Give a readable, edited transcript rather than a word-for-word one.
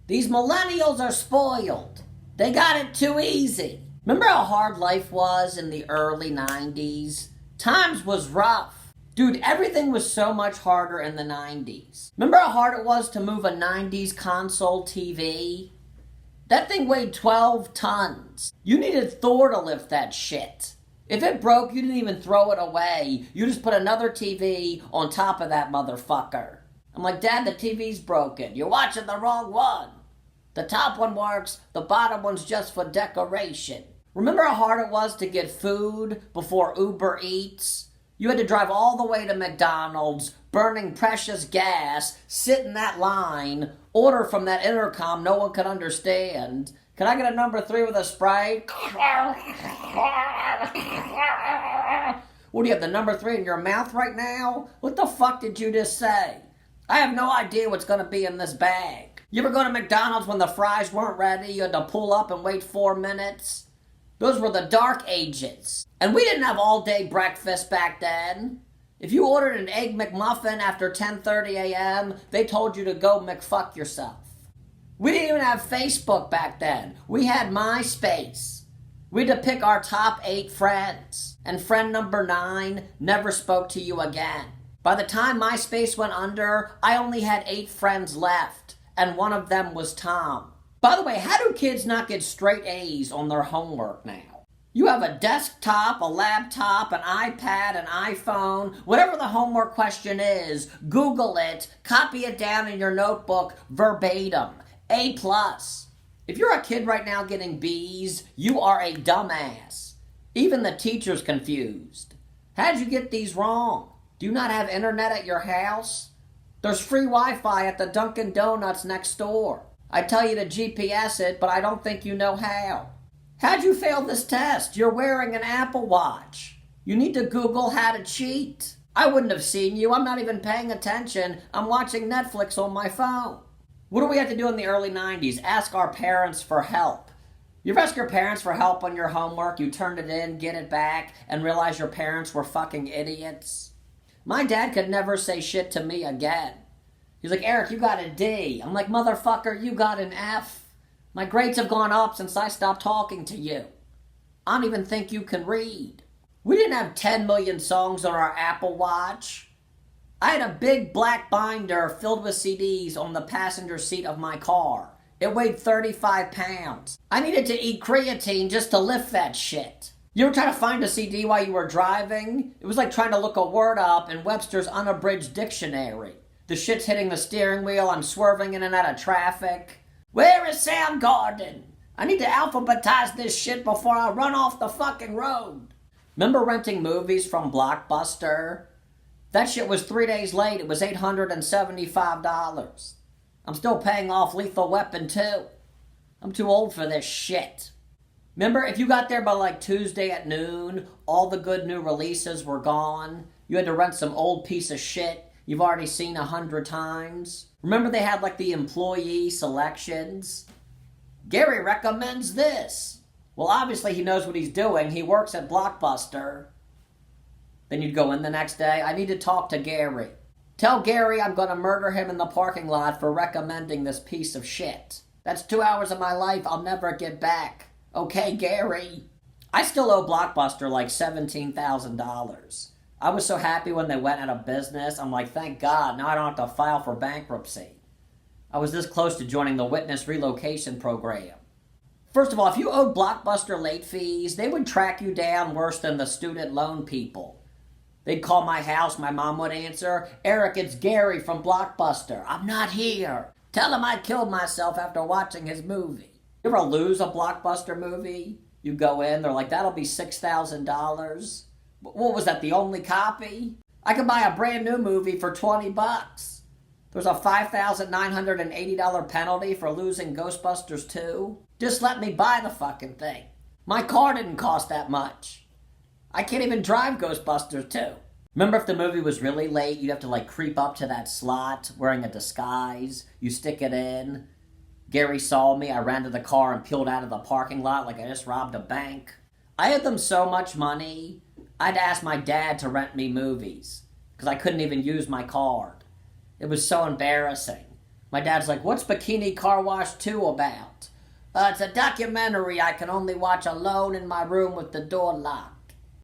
These millennials are spoiled. They got it too easy. Remember how hard life was in the early 90s? Times was rough. Dude, everything was so much harder in the 90s. Remember how hard it was to move a 90s console TV? That thing weighed 12 tons. You needed Thor to lift that shit. If it broke, you didn't even throw it away. You just put another TV on top of that motherfucker. I'm like, Dad, the TV's broken. You're watching the wrong one. The top one works, the bottom one's just for decoration. Remember how hard it was to get food before Uber Eats? You had to drive all the way to McDonald's, burning precious gas, sit in that line, order from that intercom no one could understand. Can I get a number 3 with a Sprite? What, do you have the number 3 in your mouth right now? What the fuck did you just say? I have no idea what's going to be in this bag. You ever go to McDonald's when the fries weren't ready? You had to pull up and wait 4 minutes? Those were the dark ages. And we didn't have all-day breakfast back then. If you ordered an Egg McMuffin after 10:30 a.m., they told you to go McFuck yourself. We didn't even have Facebook back then. We had MySpace. We had to pick our top 8 friends. And friend number 9 never spoke to you again. By the time MySpace went under, I only had 8 friends left. And one of them was Tom. By the way, how do kids not get straight A's on their homework now? You have a desktop, a laptop, an iPad, an iPhone, whatever the homework question is, Google it, copy it down in your notebook verbatim. A+. If you're a kid right now getting B's, you are a dumbass. Even the teacher's confused. How'd you get these wrong? Do you not have internet at your house? There's free Wi-Fi at the Dunkin' Donuts next door. I tell you to GPS it, but I don't think you know how. How'd you fail this test? You're wearing an Apple Watch. You need to Google how to cheat. I wouldn't have seen you. I'm not even paying attention. I'm watching Netflix on my phone. What do we have to do in the early 90s? Ask our parents for help. You ever ask your parents for help on your homework? You turned it in, get it back, and realize your parents were fucking idiots? My dad could never say shit to me again. He's like, Eric, you got a D. I'm like, motherfucker, you got an F. My grades have gone up since I stopped talking to you. I don't even think you can read. We didn't have 10 million songs on our Apple Watch. I had a big black binder filled with CDs on the passenger seat of my car. It weighed 35 pounds. I needed to eat creatine just to lift that shit. You ever try to find a CD while you were driving? It was like trying to look a word up in Webster's unabridged dictionary. The shit's hitting the steering wheel, I'm swerving in and out of traffic. Where is Soundgarden? I need to alphabetize this shit before I run off the fucking road. Remember renting movies from Blockbuster? That shit was 3 days late. It was $875. I'm still paying off Lethal Weapon 2. I'm too old for this shit. Remember, if you got there by like Tuesday at noon, all the good new releases were gone. You had to rent some old piece of shit you've already seen 100 times. Remember they had like the employee selections? Gary recommends this. Well, obviously he knows what he's doing. He works at Blockbuster. Then you'd go in the next day. I need to talk to Gary. Tell Gary I'm going to murder him in the parking lot for recommending this piece of shit. That's 2 hours of my life I'll never get back. Okay, Gary. I still owe Blockbuster like $17,000. I was so happy when they went out of business. I'm like, thank God, now I don't have to file for bankruptcy. I was this close to joining the witness relocation program. First of all, if you owed Blockbuster late fees, they would track you down worse than the student loan people. They'd call my house, my mom would answer, Eric, it's Gary from Blockbuster. I'm not here. Tell him I killed myself after watching his movie. You ever lose a Blockbuster movie? You go in, they're like, that'll be $6,000. What was that, the only copy? I could buy a brand new movie for $20. There's a $5,980 penalty for losing Ghostbusters 2. Just let me buy the fucking thing. My car didn't cost that much. I can't even drive Ghostbusters 2. Remember if the movie was really late, you'd have to like creep up to that slot wearing a disguise. You stick it in. Gary saw me. I ran to the car and peeled out of the parking lot like I just robbed a bank. I had them so much money, I'd ask my dad to rent me movies because I couldn't even use my card. It was so embarrassing. My dad's like, what's Bikini Car Wash 2 about? It's a documentary I can only watch alone in my room with the door locked.